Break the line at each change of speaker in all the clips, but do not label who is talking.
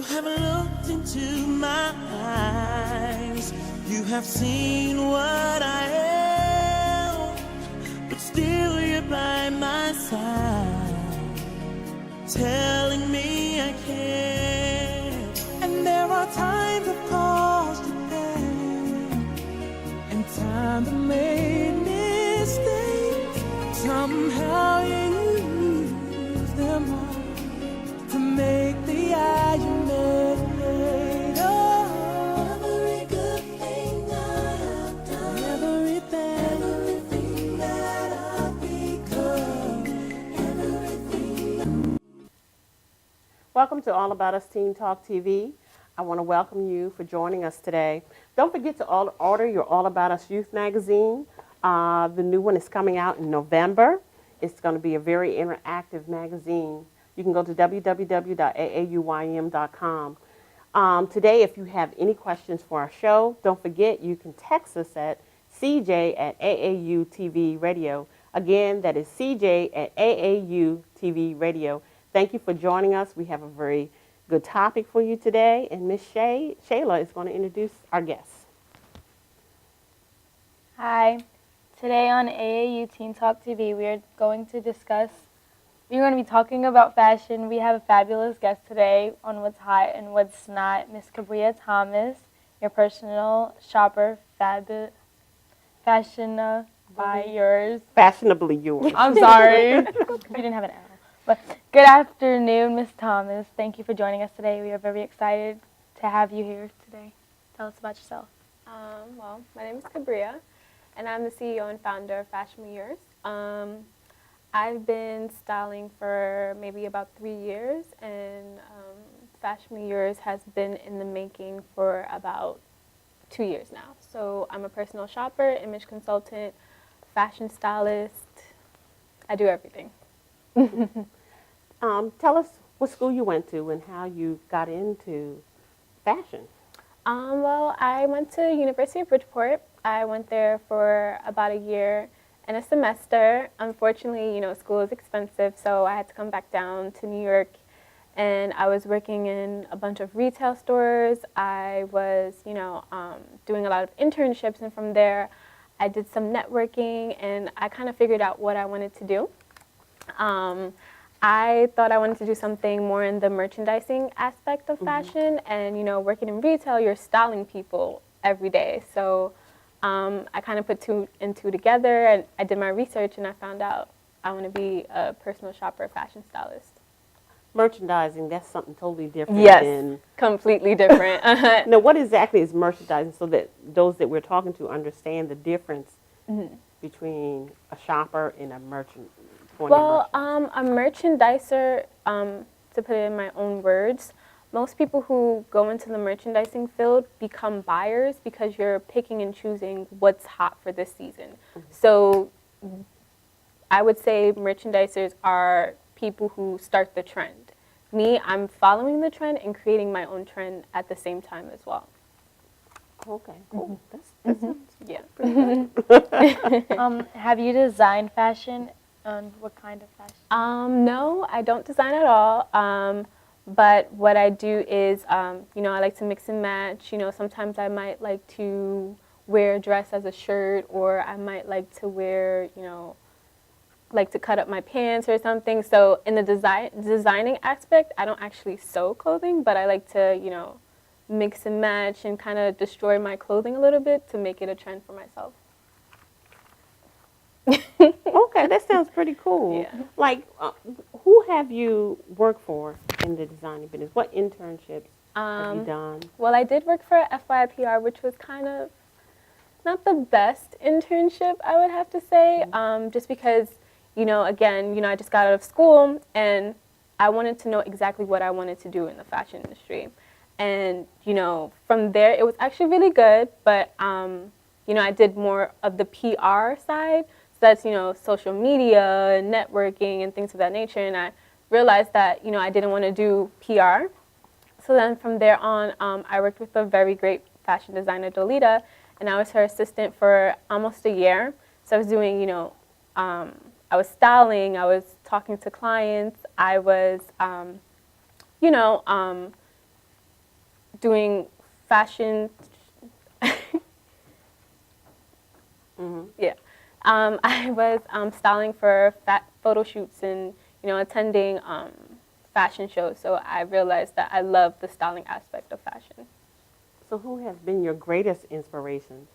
have looked into my eyes. You have seen what I am, but still you're by my side, telling me I can't. And there are times I've caused you pain, and times I made mistakes. Somehow you use them all to make the eye you made. Oh, every good thing that I've done, everything that I've become, everything.
Welcome to All About Us Teen Talk TV. I want to welcome you for joining us today. Don't forget to order your All About Us Youth magazine. The new one is coming out in November. It's going to be a very interactive magazine. You can go to www.aaum.com. Today, if you have any questions for our show, don't forget you can text us at CJ@AAU TV Radio. Again, that is CJ@AAU TV Radio. Thank you for joining us. We have a very good topic for you today, and Miss Shayla is going to introduce our guests.
Hi. Today on AAU Teen Talk TV, we're going to be talking about fashion. We have a fabulous guest today on what's hot and what's not, Miss Cabria Thomas, your personal shopper, fashion by yours.
Fashionably yours.
I'm sorry. You didn't have an L. But good afternoon, Miss Thomas. Thank you for joining us today. We are very excited to have you here today. Tell us about yourself.
Well, my name is Cabria, and I'm the CEO and founder of Fashion Me Yours. I've been styling for maybe about 3 years, and Fashion Me Yours has been in the making for about 2 years now. So I'm a personal shopper, image consultant, fashion stylist. I do everything.
Tell us what school you went to and how you got into fashion.
Well, I went to University of Bridgeport. I went there for about a year and a semester. Unfortunately, school is expensive, so I had to come back down to New York, and I was working in a bunch of retail stores. I was, doing a lot of internships, and from there, I did some networking, and I kind of figured out what I wanted to do. I thought I wanted to do something more in the merchandising aspect of fashion, and working in retail, you're styling people every day. So I kind of put two and two together, and I did my research, and I found out I want to be a personal shopper, fashion stylist.
Merchandising, that's something totally different.
Yes, completely different.
Now, what exactly is merchandising so that those that we're talking to understand the difference between a shopper and a merchant?
Well, a merchandiser, to put it in my own words, most people who go into the merchandising field become buyers because you're picking and choosing what's hot for this season. So I would say merchandisers are people who start the trend. Me, I'm following the trend and creating my own trend at the same time as well.
Okay, cool. That sounds pretty good.
Have you designed fashion? And what kind of fashion?
No, I don't design at all. But what I do is, I like to mix and match. Sometimes I might like to wear a dress as a shirt, or I might like to wear, like to cut up my pants or something. So in the designing aspect, I don't actually sew clothing, but I like to, mix and match and kind of destroy my clothing a little bit to make it a trend for myself.
Okay, that sounds pretty cool.
Yeah.
Like, who have you worked for in the designing business? What internships have you done?
Well, I did work for FYPR, which was kind of not the best internship, I would have to say, just because, again, I just got out of school, and I wanted to know exactly what I wanted to do in the fashion industry. And, from there, it was actually really good, but, I did more of the PR side. That's, social media, networking, and things of that nature. And I realized that, I didn't want to do PR. So then from there on, I worked with a very great fashion designer, Dolita, and I was her assistant for almost a year. So I was doing, I was styling, I was talking to clients, I was, doing fashion.
Mm-hmm.
Yeah. I was styling for photo shoots and, attending fashion shows. So I realized that I love the styling aspect of fashion.
So who has been your greatest inspiration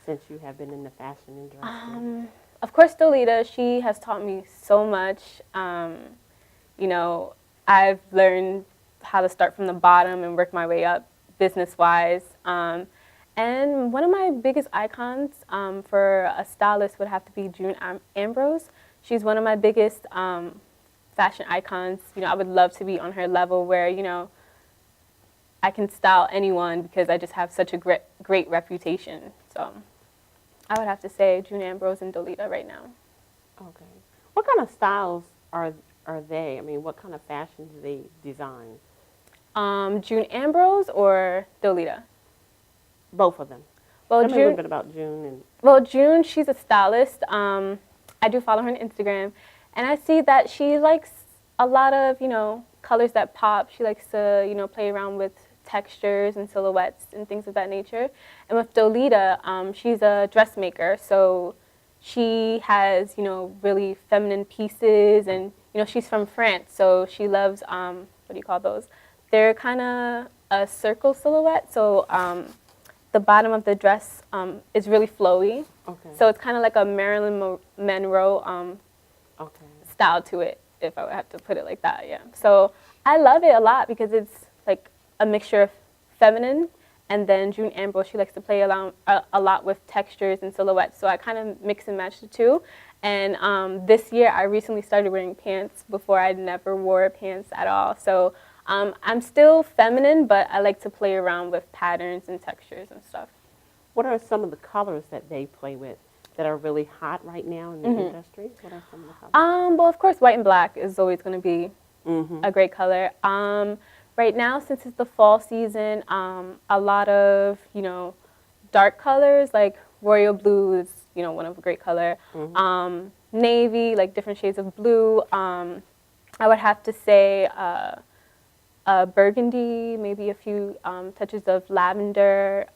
since you have been in the fashion industry?
Of course, Dolita, she has taught me so much. You know, I've learned how to start from the bottom and work my way up business-wise. And one of my biggest icons for a stylist would have to be June Ambrose. She's one of my biggest fashion icons. I would love to be on her level where, I can style anyone because I just have such a great reputation. So I would have to say June Ambrose and Dolita right now.
Okay. What kind of styles are they? I mean, what kind of fashion do they design?
June Ambrose or Dolita?
Both of them.
Well,
Tell me a little bit about June.
June, she's a stylist. I do follow her on Instagram, and I see that she likes a lot of, colors that pop. She likes to, play around with textures and silhouettes and things of that nature. And with Dolita, she's a dressmaker, so she has, really feminine pieces, and, she's from France, so she loves, what do you call those? They're kind of a circle silhouette, so the bottom of the dress is really flowy.
Okay.
So it's kind of like a Marilyn Monroe
Okay.
style to it, if I would have to put it like that, yeah. So I love it a lot because it's like a mixture of feminine, and then June Ambrose, she likes to play around a lot with textures and silhouettes. So I kind of mix and match the two. And this year, I recently started wearing pants. Before, I never wore pants at all. So I'm still feminine, but I like to play around with patterns and textures and stuff.
What are some of the colors that they play with that are really hot right now in the industry? What are some of the colors?
Well, of course, white and black is always going to be
Mm-hmm.
a great color. Right now, since it's the fall season, a lot of, dark colors like royal blue is, one of a great color.
Mm-hmm.
Navy, like different shades of blue. I would have to say burgundy, maybe a few touches of lavender.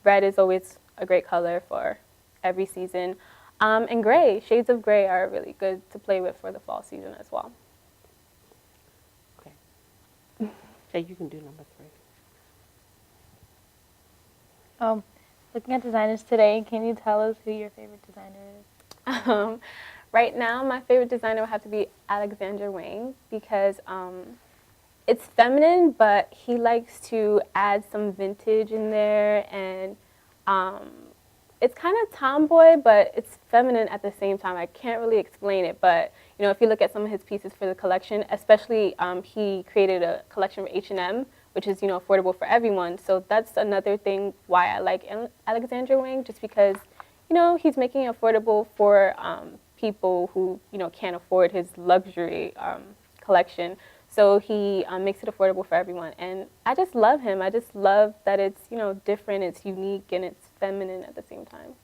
Red is always a great color for every season. And gray, shades of gray are really good to play with for the fall season as well.
Okay. Jay, you can do number 3.
Looking at designers today, can you tell us who your favorite designer is?
Right now, my favorite designer would have to be Alexander Wang because it's feminine, but he likes to add some vintage in there, and it's kind of tomboy, but it's feminine at the same time. I can't really explain it, but if you look at some of his pieces for the collection, especially he created a collection for H&M, which is affordable for everyone. So that's another thing why I like Alexander Wang, just because he's making it affordable for people who can't afford his luxury collection. So he makes it affordable for everyone, and I just love him. I just love that it's different, it's unique, and it's feminine at the same time.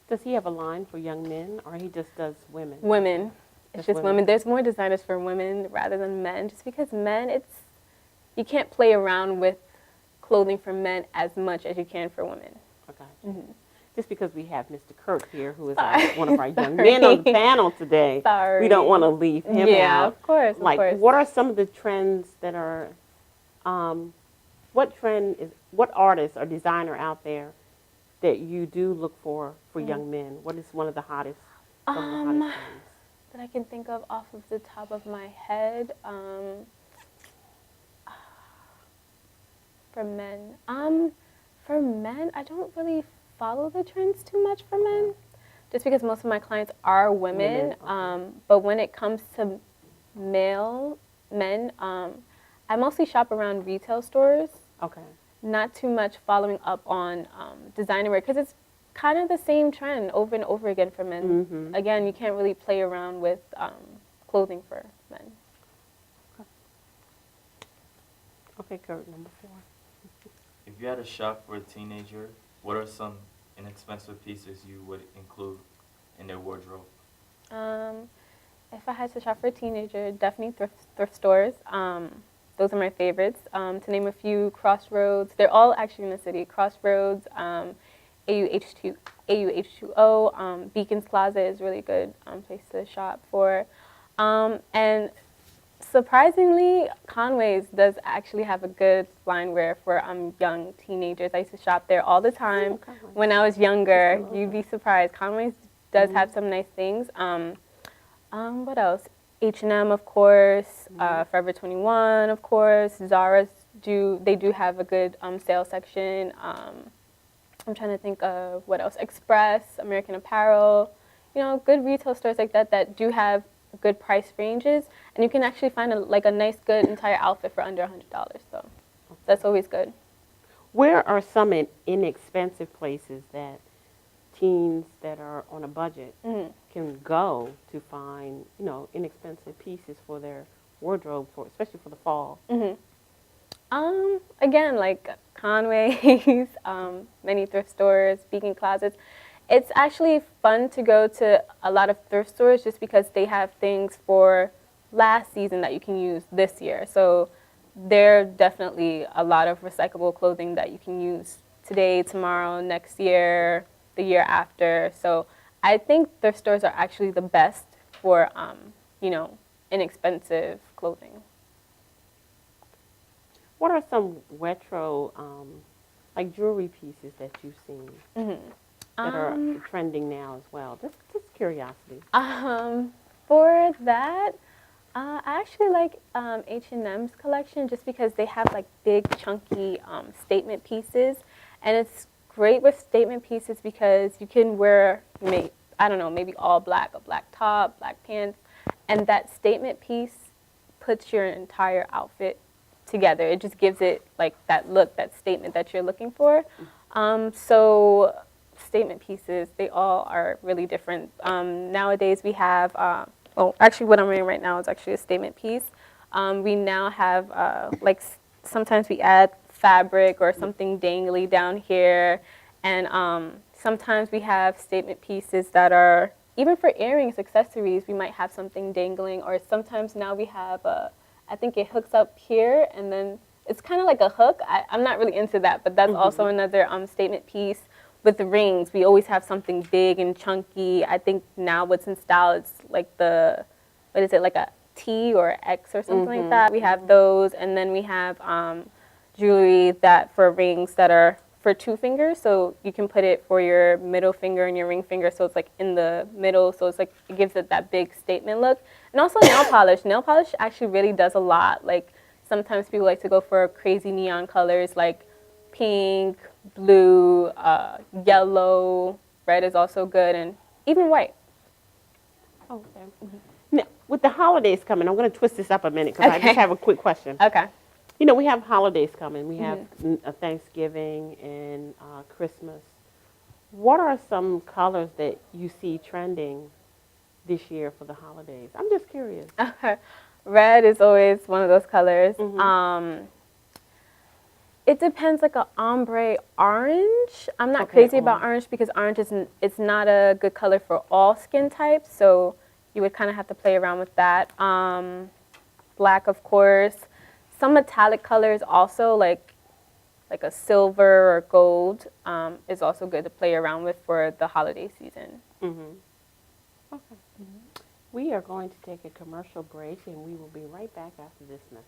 Does he have a line for young men, or he just does women?
Women, it's
Just
just women. There's more designers for women rather than men, just because men, you can't play around with clothing for men as much as you can for women.
Okay.
Mm-hmm.
Just because we have Mr. Kirk here, who is
Sorry.
one of our young men on the panel today,
Sorry.
we don't want to leave him
Yeah,
out.
of course.
Like, what are some of the trends that are, what artist or designer out there that you do look for young men? What is one of the hottest, some of the hottest trends?
That I can think of off of the top of my head. For men, I don't really follow the trends too much for men, just because most of my clients are women.
Okay.
But when it comes to men, I mostly shop around retail stores.
Okay.
Not too much following up on designer wear, because it's kind of the same trend over and over again for men.
Mm-hmm.
Again, you can't really play around with clothing for men.
Okay, Kurt, number 4.
If you had to shop for a teenager, what are some inexpensive pieces you would include in their wardrobe?
If I had to shop for a teenager, definitely thrift stores. Those are my favorites. To name a few, Crossroads. They're all actually in the city. Crossroads, AUH2O, Beacons Plaza is really good place to shop for. And surprisingly, Conway's does actually have a good line wear for young teenagers. I used to shop there all the time when I was younger. You'd be surprised. Conway's does have some nice things. What else? H&M, of course. Forever 21, of course. Zara's do have a good sale section. I'm trying to think of what else. Express, American Apparel. You know, good retail stores like that that do have good price ranges, and you can actually find a nice, good entire outfit for under $100. So that's always good.
Where are some inexpensive places that teens that are on a budget can go to find, you know, inexpensive pieces for their wardrobe, especially for the fall?
Again, like Conway's, many thrift stores, Beacon Closets. It's actually fun to go to a lot of thrift stores just because they have things for last season that you can use this year. So there are definitely a lot of recyclable clothing that you can use today, tomorrow, next year, the year after. So I think thrift stores are actually the best for, you know, inexpensive clothing.
What are some retro, like jewelry pieces that you've seen that are trending now as well? Just curiosity.
For that, I actually like H&M's collection just because they have like big chunky statement pieces, and it's great with statement pieces because you can wear maybe all black, a black top, black pants, and that statement piece puts your entire outfit together. It just gives it like that look, that statement that you're looking for. So statement pieces, they all are really different. Nowadays we have, actually what I'm wearing right now is actually a statement piece. We now have, sometimes we add fabric or something dangly down here. And sometimes we have statement pieces that are, even for earrings, accessories, we might have something dangling. Or sometimes now we have, I think it hooks up here and then it's kind of like a hook. I'm not really into that, but that's also another statement piece. With the rings, we always have something big and chunky. I think now what's in style is like like a T or X or something like that. We have those, and then we have jewelry that for rings that are for 2 fingers, so you can put it for your middle finger and your ring finger, so it's like in the middle, so it's like it gives it that big statement look. And also nail polish. Nail polish actually really does a lot. Like sometimes people like to go for crazy neon colors like pink, blue, yellow, red is also good, and even white.
Okay. Now, with the holidays coming, I'm going to twist this up a minute because I just have a quick question.
Okay.
You know, we have holidays coming. We have Thanksgiving and Christmas. What are some colors that you see trending this year for the holidays? I'm just curious.
Red is always one of those colors. It depends, like a ombre orange. I'm not crazy about orange because orange it's not a good color for all skin types, so you would kind of have to play around with that. Black, of course. Some metallic colors also, like a silver or gold, is also good to play around with for the holiday season.
Okay. We are going to take a commercial break, and we will be right back after this message.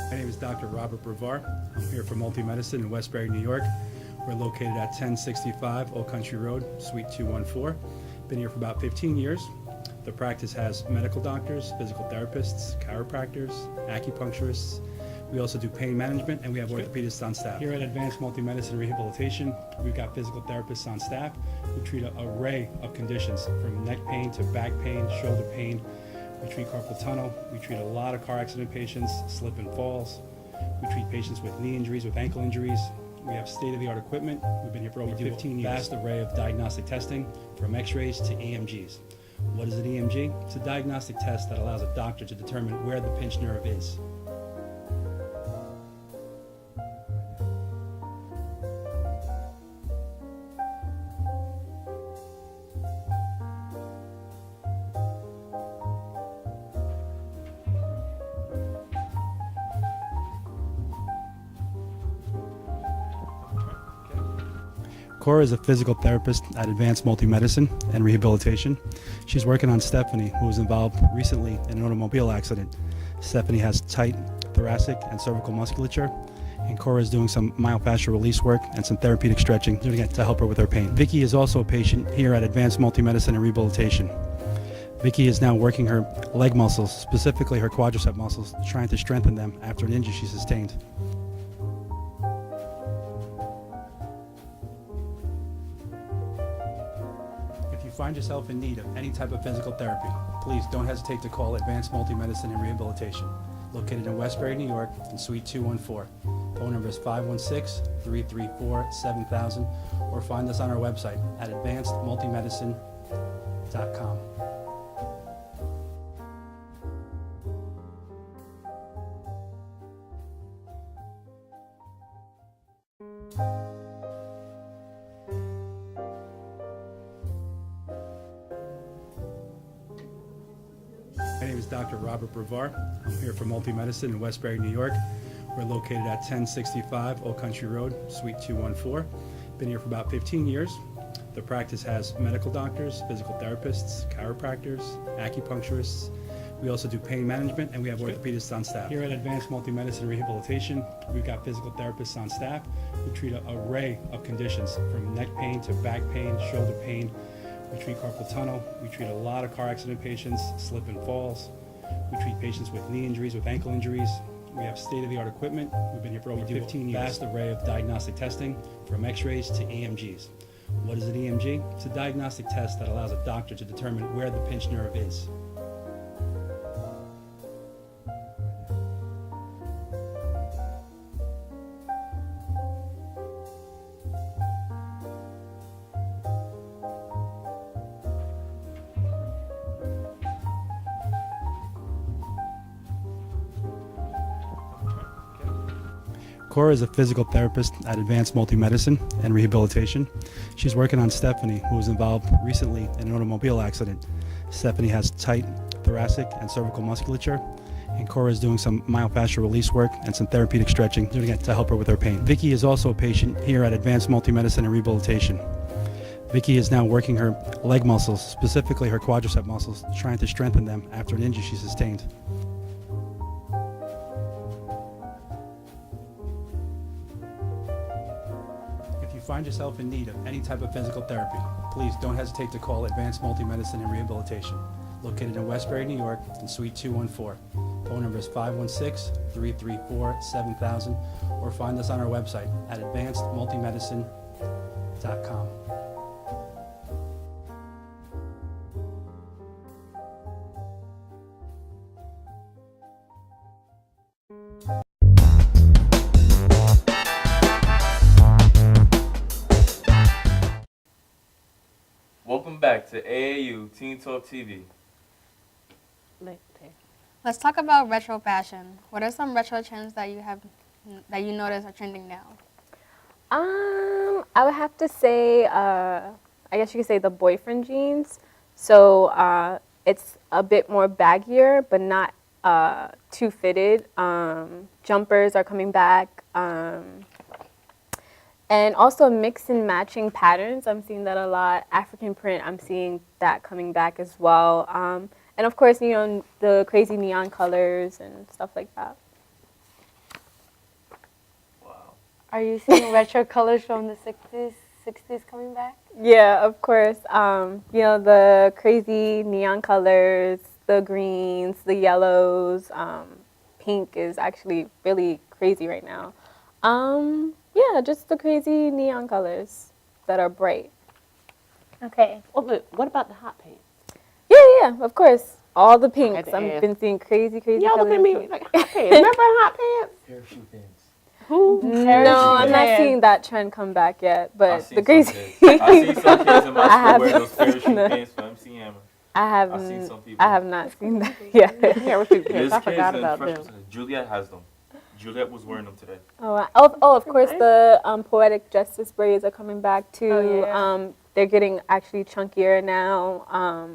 My name is Dr. Robert Brevard. I'm here for Multi-Medicine in Westbury, New York. We're located at 1065 Old Country Road, Suite 214. Been here for about 15 years. The practice has medical doctors, physical therapists, chiropractors, acupuncturists. We also do pain management, and we have orthopedists on staff. Here at Advanced Multi-Medicine Rehabilitation, we've got physical therapists on staff who treat an array of conditions, from neck pain to back pain, shoulder pain. We treat carpal tunnel. We treat a lot of car accident patients, slip and falls. We treat patients with knee injuries, with ankle injuries. We have state-of-the-art equipment. We've been here for over 15 years. Vast array of diagnostic testing, from x-rays to EMGs. What is an EMG? It's a diagnostic test that allows a doctor to determine where the pinched nerve is. Cora is a physical therapist at Advanced Multi-Medicine and Rehabilitation. She's working on Stephanie, who was involved recently in an automobile accident. Stephanie has tight thoracic and cervical musculature, and Cora is doing some myofascial release work and some therapeutic stretching to help her with her pain. Vicky is also a patient here at Advanced Multi-Medicine and Rehabilitation. Vicky is now working her leg muscles, specifically her quadricep muscles, trying to strengthen them after an injury she sustained. If you find yourself in need of any type of physical therapy, please don't hesitate to call Advanced Multi-Medicine and Rehabilitation, located in Westbury, New York, in Suite 214. Phone number is 516-334-7000, or find us on our website at advancedmultimedicine.com. My name is Dr. Robert Brevard. I'm here for Multi-Medicine in Westbury, New York. We're located at 1065 Old Country Road, Suite 214. Been here for about 15 years. The practice has medical doctors, physical therapists, chiropractors, acupuncturists. We also do pain management, and we have orthopedists on staff. Here at Advanced Multi-Medicine Rehabilitation, we've got physical therapists on staff who treat an array of conditions, from neck pain to back pain, shoulder pain. We treat carpal tunnel. We treat a lot of car accident patients, slip and falls. We treat patients with knee injuries, with ankle injuries. We have state-of-the-art equipment. We've been here for over 15 years. Vast array of diagnostic testing, from x-rays to EMGs. What is an EMG? It's a diagnostic test that allows a doctor to determine where the pinched nerve is. Cora is a physical therapist at Advanced Multi-Medicine and Rehabilitation. She's working on Stephanie, who was involved recently in an automobile accident. Stephanie has tight thoracic and cervical musculature, and Cora is doing some myofascial release work and some therapeutic stretching to help her with her pain. Vicky is also a patient here at Advanced Multi-Medicine and Rehabilitation. Vicky is now working her leg muscles, specifically her quadricep muscles, trying to strengthen them after an injury she sustained. If you find yourself in need of any type of physical therapy, please don't hesitate to call Advanced Multi-Medicine and Rehabilitation, located in Westbury, New York, in Suite 214. Phone number is 516-334-7000, or find us on our website at advancedmultimedicine.com.
Welcome back to AAU Teen Talk TV.
Let's talk about retro fashion. What are some retro trends that you notice are trending now?
I would have to say, I guess you could say the boyfriend jeans. So it's a bit more baggier, but not too fitted. Jumpers are coming back. And also mix and matching patterns. I'm seeing that a lot. African print, I'm seeing that coming back as well. And of course, you know, the crazy neon colors and stuff like that.
Wow.
Are you seeing retro colors from the 60s coming back?
Yeah, of course. You know, the crazy neon colors, the greens, the yellows. Pink is actually really crazy right now. Yeah, just the crazy neon colors that are bright.
Okay.
Well, but what about the hot pants?
Yeah, of course. All the pinks.
had to
I've
ask.
been seeing crazy
Y'all look
colors.
at me like hot pants. Remember hot pants?
Parachute pants.
Who?
No, I'm not
pants.
seeing that trend come back yet.
I
But
see
the
some
crazy.
kids. I see some kids in my
I
school wear
haven't
those parachute
seen that.
pants for MC Hammer. I've seen some people.
I have not seen that yet.
Yeah, what you
There's
I
kids
forgot
in
about
freshman
them.
semester. Juliet has them. Juliet was wearing them today.
Of course, the poetic justice braids are coming back too.
Oh, yeah.
They're getting actually chunkier now.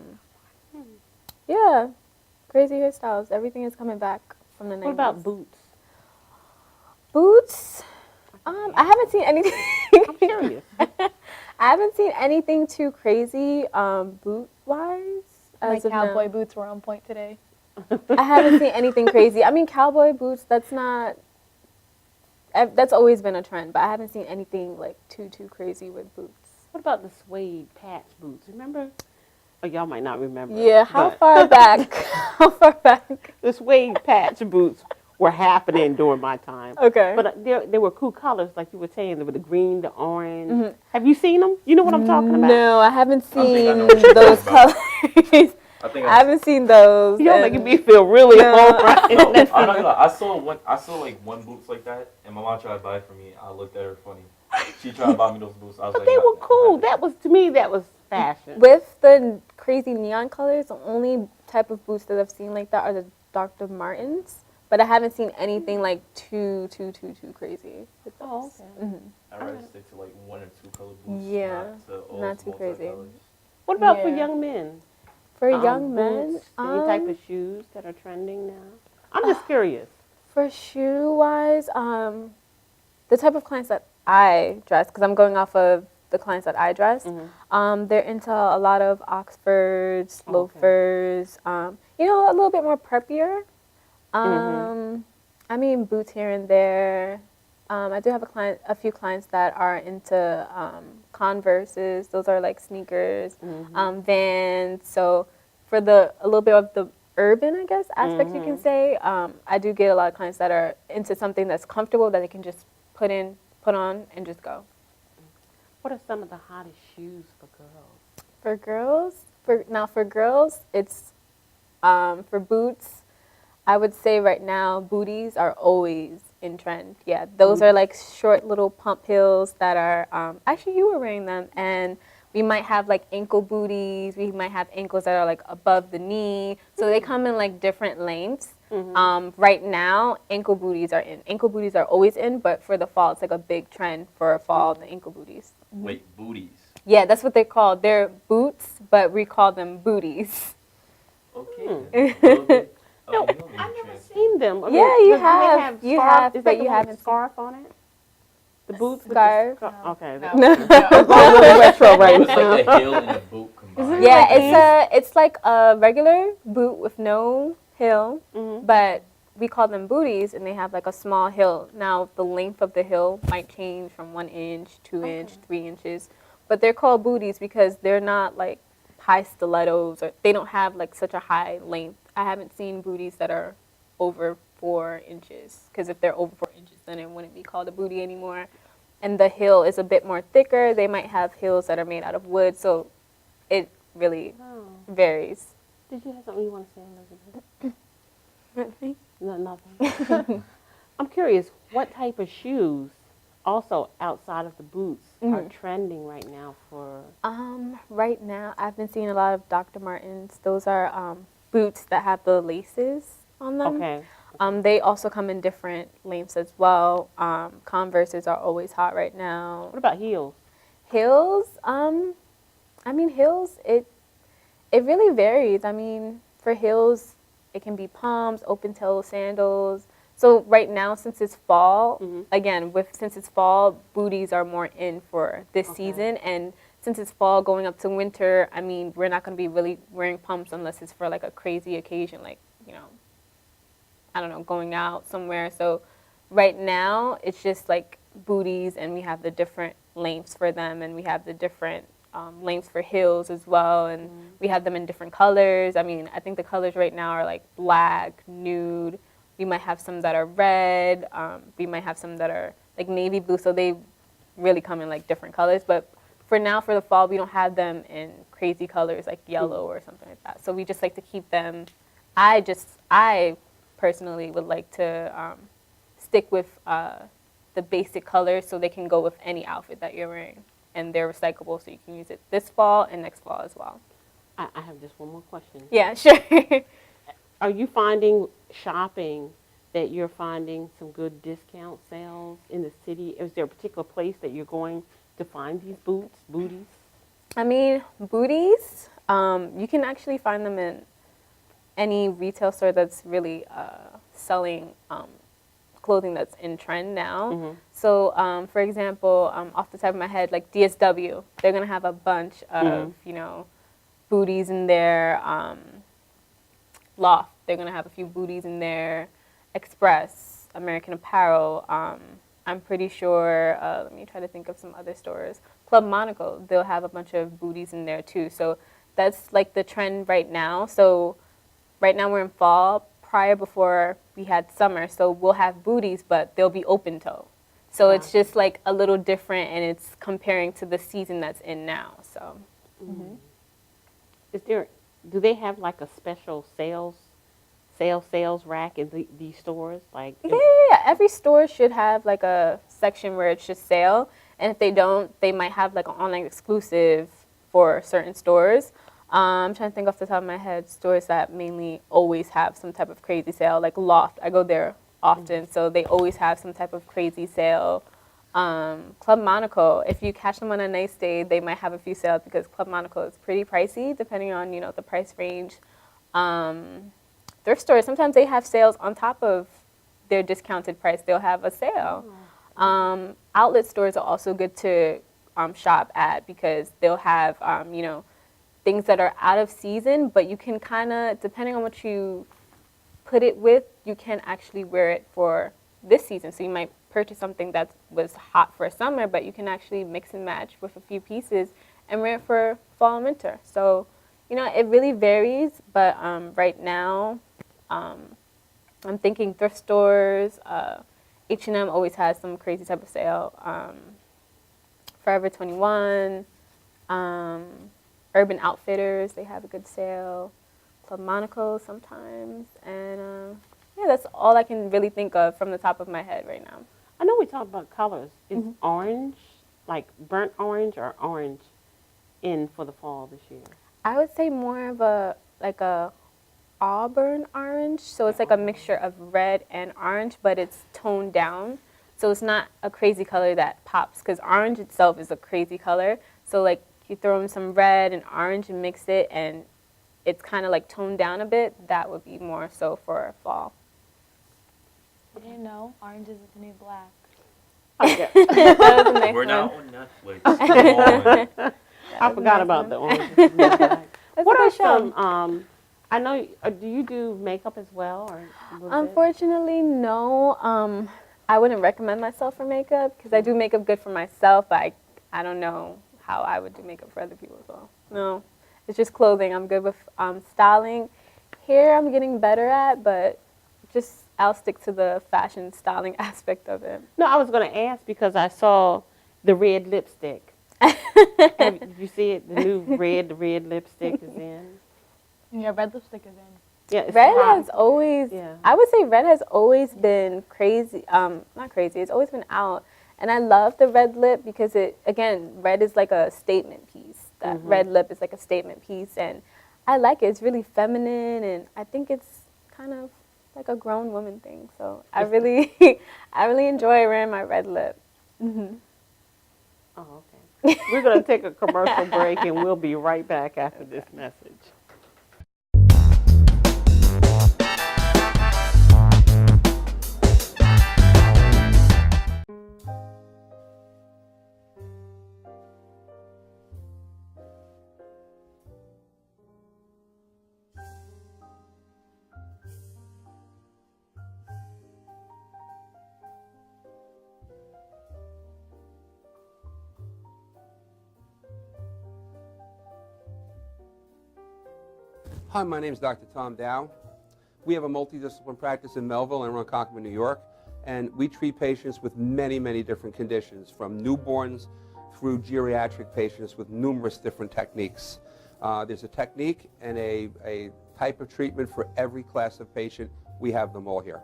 Yeah, crazy hairstyles. Everything is coming back from the 90s.
What about boots?
Boots? I haven't seen anything.
I'm curious.
I haven't seen anything too crazy boot wise.
My cowboy boots were on point today.
I haven't seen anything crazy. I mean, cowboy boots. That's always been a trend, but I haven't seen anything like too crazy with boots.
What about the suede patch boots? Remember? Oh, y'all might not remember.
Yeah, how
but
far back? How far back?
the suede patch boots were happening during my time.
Okay.
But they were cool colors, like you were saying, with the green, the orange. Have you seen them? You know what I'm talking about?
No, I haven't
I think I
seen
know what you're
those
talking
colors.
I think
I haven't seen those.
You're
and-
making me feel really
No.
old right
No,
now.
I'm not gonna lie. I saw like one boots like that, and my mom tried to buy it for me. I looked at her funny. She tried to buy me those boots. I was
But
like,
they
nah,
were
nah,
cool.
nah.
That was, to me, that was fashion.
With the crazy neon colors, the only type of boots that I've seen like that are the Dr. Martens. But I haven't seen anything like too crazy. With
Oh,
those.
okay.
Mhm.
I'd rather stick to like one or two color boots.
Yeah,
not
not too crazy.
multi-colors.
What about for
Yeah.
young men?
For young men,
Boots, any type of shoes that are trending now? I'm just curious.
for shoe wise, the type of clients that I dress, because I'm going off of the clients that I dress, they're into a lot of Oxfords,
Okay.
loafers, a little bit more preppier. I mean, boots here and there. I do have a few clients that are into Converses. Those are like sneakers, Vans. So for a little bit of the urban, I guess, aspect you can say, I do get a lot of clients that are into something that's comfortable that they can just put on, and just go.
What are some of the hottest shoes for girls?
For girls, it's for boots. I would say right now, booties are always in trend. Yeah, those are like short little pump heels that are, actually you were wearing them, and we might have like ankle booties. We might have ankles that are like above the knee. So they come in like different lengths. Right now, ankle booties are in. Ankle booties are always in, but for the fall, it's like a big trend for fall, the ankle booties.
Wait, booties.
Yeah, that's what they're called. They're boots, but we call them booties.
Okay. A little bit.
No,
you know
I've
me,
never
trans-
seen them. I
Yeah, you
do they
have. You
scarf?
have,
Is
but
that the
you
one with
haven't
scarf on it? The boots
Scarf?
with the scarf? Okay.
No.
That's a little retro
No,
right
it's like
now.
a heel and a boot combined.
Yeah, it's like a regular boot with no heel, but we call them booties, and they have like a small heel. Now the length of the heel might change from 1 inch, 2 inch, 3 inches, but they're called booties because they're not like high stilettos, or they don't have like such a high length. I haven't seen booties that are over 4 inches, because if they're over 4 inches, then it wouldn't be called a booty anymore. And the heel is a bit more thicker. They might have heels that are made out of wood, so it really varies.
Did you have something you want to say, Elizabeth? No, nothing. I'm curious, what type of shoes, also outside of the boots, are trending right now for?
Right now, I've been seeing a lot of Dr. Martens. Those are boots that have the laces on them.
Okay.
They also come in different lengths as well. Converses are always hot right now.
What about heels?
Heels, heels, it really varies. I mean, for heels, it can be pumps, open toe sandals. So right now, since it's fall, since it's fall, booties are more in for this season. And since it's fall going up to winter, I mean, we're not going to be really wearing pumps unless it's for like a crazy occasion, like, I don't know, going out somewhere. So right now, it's just like booties, and we have the different lengths for them, and we have the different lengths for heels as well, and we have them in different colors. I mean, I think the colors right now are like black, nude. We might have some that are red. We might have some that are like navy blue, so they really come in like different colors. But for now, for the fall, we don't have them in crazy colors like yellow or something like that. So we just like to keep them. I personally would like to stick with the basic colors so they can go with any outfit that you're wearing. And they're recyclable, so you can use it this fall and next fall as well.
I have just one more question.
Yeah, sure.
Are you finding shopping that you're finding some good discount sales in the city? Is there a particular place that you're going to find these booties?
I mean, booties, you can actually find them in any retail store that's really selling clothing that's in trend now.
Mhm.
So, for example, off the top of my head, like DSW, they're gonna have a bunch of booties in there. Loft, they're gonna have a few booties in there. Express, American Apparel. I'm pretty sure. Let me try to think of some other stores. Club Monaco, they'll have a bunch of booties in there too. So that's like the trend right now. So right now we're in fall, prior before we had summer, so we'll have booties, but they'll be open toe. So it's just like a little different, and it's comparing to the season that's in now. So
Do they have like a special sales rack in these stores? Like
yeah, every store should have like a section where it's just sale, and if they don't, they might have like an online exclusive for certain stores. I'm trying to think off the top of my head, stores that mainly always have some type of crazy sale, like Loft. I go there often, so they always have some type of crazy sale. Club Monaco, if you catch them on a nice day, they might have a few sales because Club Monaco is pretty pricey depending on the price range. Thrift stores, sometimes they have sales on top of their discounted price. They'll have a sale. Outlet stores are also good to shop at because they'll have things that are out of season, but you can kind of, depending on what you put it with, you can actually wear it for this season. So you might purchase something that was hot for summer, but you can actually mix and match with a few pieces and wear it for fall and winter. So, it really varies, but right now, I'm thinking thrift stores, H&M always has some crazy type of sale, Forever 21, Urban Outfitters, they have a good sale. Club Monaco sometimes. And yeah, that's all I can really think of from the top of my head right now.
I know we talked about colors. Is orange, like burnt orange or orange, in for the fall this year?
I would say more of a auburn orange. So it's like a mixture of red and orange, but it's toned down. So it's not a crazy color that pops because orange itself is a crazy color. So like you throw in some red and orange and mix it and it's kind of like toned down a bit, that would be more so for fall.
I didn't know orange is the new black.
Okay.
That was a nice
We're
one.
not on Netflix. Come on.
I forgot about the orange. What are some? I know. Do you do makeup as well, or a little bit?
Unfortunately, no. I wouldn't recommend myself for makeup because I do makeup good for myself, but I don't know how I would do makeup for other people as well. No, it's just clothing. I'm good with styling. Hair, I'm getting better at, but just I'll stick to the fashion styling aspect of it.
No, I was going to ask because I saw the red lipstick. Did you see it? The new red lipstick is in.
Yeah, red lipstick is in.
Yeah, it's
Red
hot.
has always,
Yeah.
I would say red has always been crazy, not crazy, it's always been out. And I love the red lip because red is like a statement piece. That red lip is like a statement piece and I like it. It's really feminine and I think it's kind of like a grown woman thing. So I really, I really enjoy wearing my red lip.
Oh, okay. We're going to take a commercial break and we'll be right back after this message.
Hi, my name is Dr. Tom Dow. We have a multidisciplinary practice in Melville and Ronkonkoma, New York, and we treat patients with many, many different conditions, from newborns through geriatric patients with numerous different techniques. There's a technique and a type of treatment for every class of patient. We have them all here.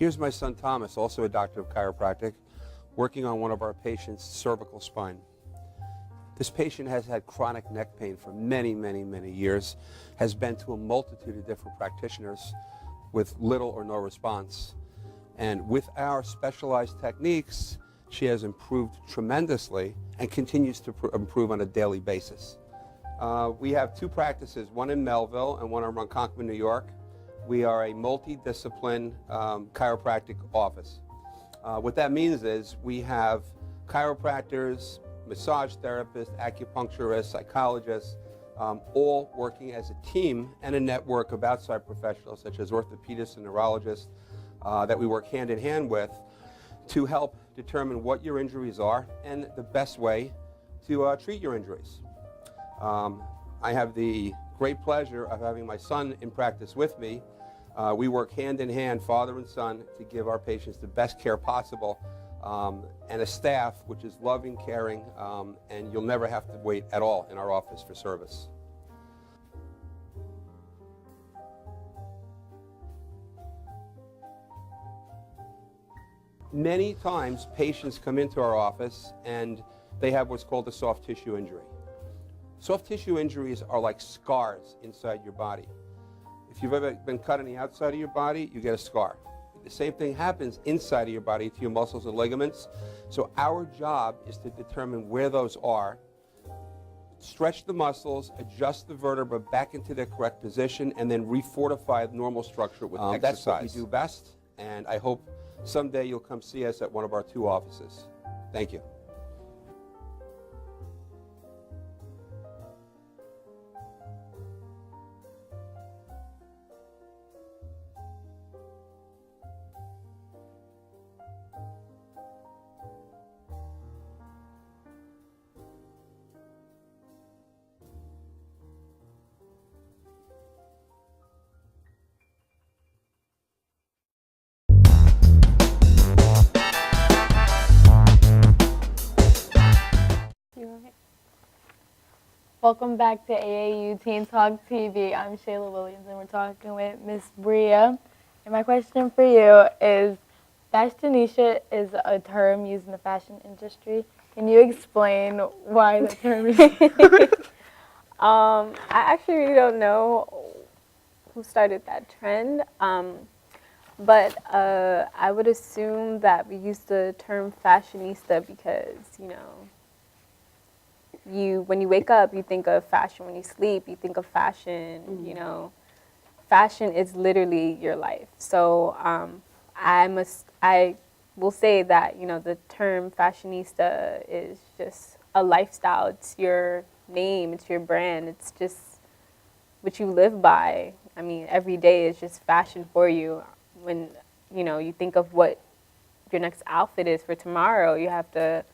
Here's my son Thomas, also a doctor of chiropractic, working on one of our patients' cervical spine. This patient has had chronic neck pain for many, many, many years, has been to a multitude of different practitioners with little or no response. And with our specialized techniques, she has improved tremendously and continues to improve on a daily basis. We have two practices, one in Melville and one in Ronkonkoma, New York. We are a multidiscipline chiropractic office. What that means is we have chiropractors, massage therapists, acupuncturists, psychologists, all working as a team and a network of outside professionals such as orthopedists and neurologists that we work hand in hand with to help determine what your injuries are and the best way to treat your injuries. I have the great pleasure of having my son in practice with me. We work hand in hand, father and son, to give our patients the best care possible, and a staff which is loving, caring, and you'll never have to wait at all in our office for service. Many times patients come into our office and they have what's called a soft tissue injury. Soft tissue injuries are like scars inside your body. If you've ever been cut on the outside of your body, you get a scar. The same thing happens inside of your body to your muscles and ligaments. So our job is to determine where those are, stretch the muscles, adjust the vertebra back into their correct position, and then refortify the normal structure with exercise. That's what we do best, and I hope someday you'll come see us at one of our two offices. Thank you.
Welcome back to AAU Teen Talk TV. I'm Shayla Williams, and we're talking with Miss Bria. And my question for you is, fashionista is a term used in the fashion industry. Can you explain why the term is
I actually really don't know who started that trend, but I would assume that we use the term fashionista because, when you wake up, you think of fashion. When you sleep, you think of fashion.
Mm-hmm.
Fashion is literally your life. So I will say that the term fashionista is just a lifestyle. It's your name. It's your brand. It's just what you live by. I mean, every day is just fashion for you. When you think of what your next outfit is for tomorrow, you have to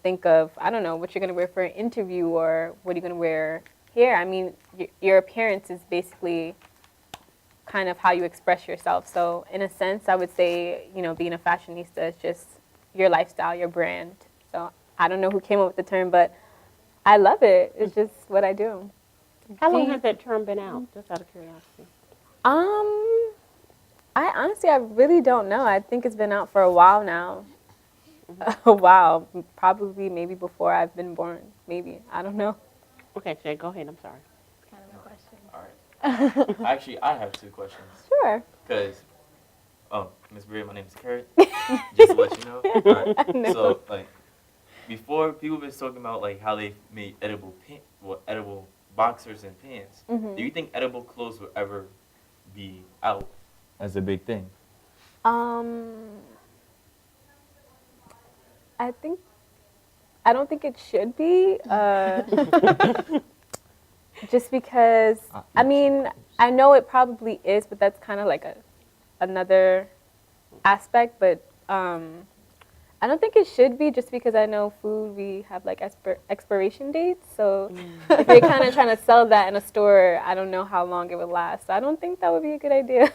think of, I don't know, what you're going to wear for an interview or what are you going to wear here. I mean, your appearance is basically kind of how you express yourself. So in a sense, I would say, being a fashionista is just your lifestyle, your brand. So I don't know who came up with the term, but I love it. It's just what I do.
How long has that term been out, just out of curiosity?
I really don't know. I think it's been out for a while now. Wow, probably maybe before I've been born. Maybe, I don't know.
Okay, Shay, go ahead. I'm sorry.
It's kind of a question.
All right. Actually, I have two questions.
Sure.
Because, Miss Bria, my name is Kurt. Just to let you know. All right.
No.
So, before, people been talking about, how they made edible boxers and pants.
Mm-hmm.
Do you think edible clothes will ever be out as a big thing?
I don't think it should be, just because, I mean, I know it probably is, but that's kind of like another aspect, but I don't think it should be, just because I know food, we have expiration dates, so if you're kind of trying to sell that in a store, I don't know how long it would last, so I don't think that would be a good idea.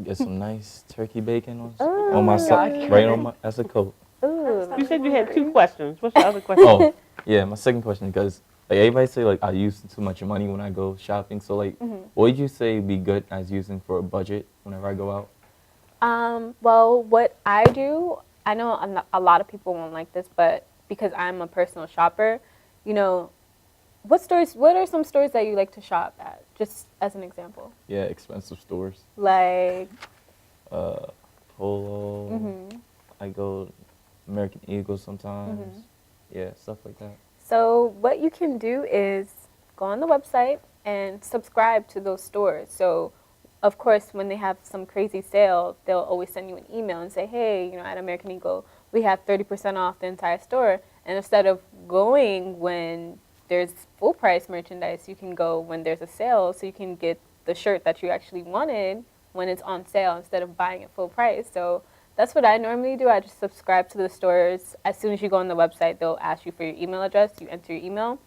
Get some nice turkey bacon
Oh
on my
my
side,
gosh.
right on my, as a coat.
Ooh.
You said you had two questions. What's your other question?
Oh, yeah, my second question, because everybody say I use too much money when I go shopping. So what would you say be good as using for a budget whenever I go out?
Well, what I do, I know a lot of people won't like this, but because I'm a personal shopper, you know, what are some stores that you like to shop at? Just as an example.
Yeah, expensive stores.
Like,
Polo.
mhm.
I go American Eagle sometimes. Yeah, stuff like that.
So what you can do is go on the website and subscribe to those stores. So, of course, when they have some crazy sale, they'll always send you an email and say, hey, at American Eagle, we have 30% off the entire store. And instead of going when there's full price merchandise, you can go when there's a sale, so you can get the shirt that you actually wanted when it's on sale instead of buying it full price. So that's what I normally do. I just subscribe to the stores. As soon as you go on the website, they'll ask you for your email address. You enter your email,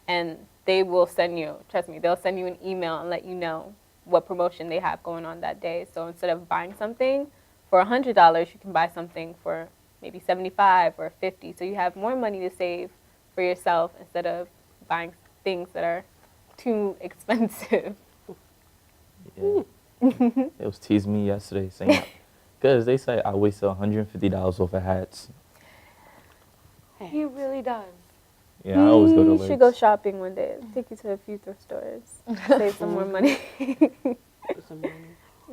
and they will send you, trust me, they'll send you an email and let you know what promotion they have going on that day. So instead of buying something for $100, you can buy something for maybe 75 or 50. So you have more money to save for yourself instead of buying things that are too expensive.
Yeah. It was teasing me yesterday saying, because they say I wasted $150 off of hats.
He really does.
Yeah, I always go to
You
Lids.
should go shopping one day. Take you to a few thrift stores. Save some more money.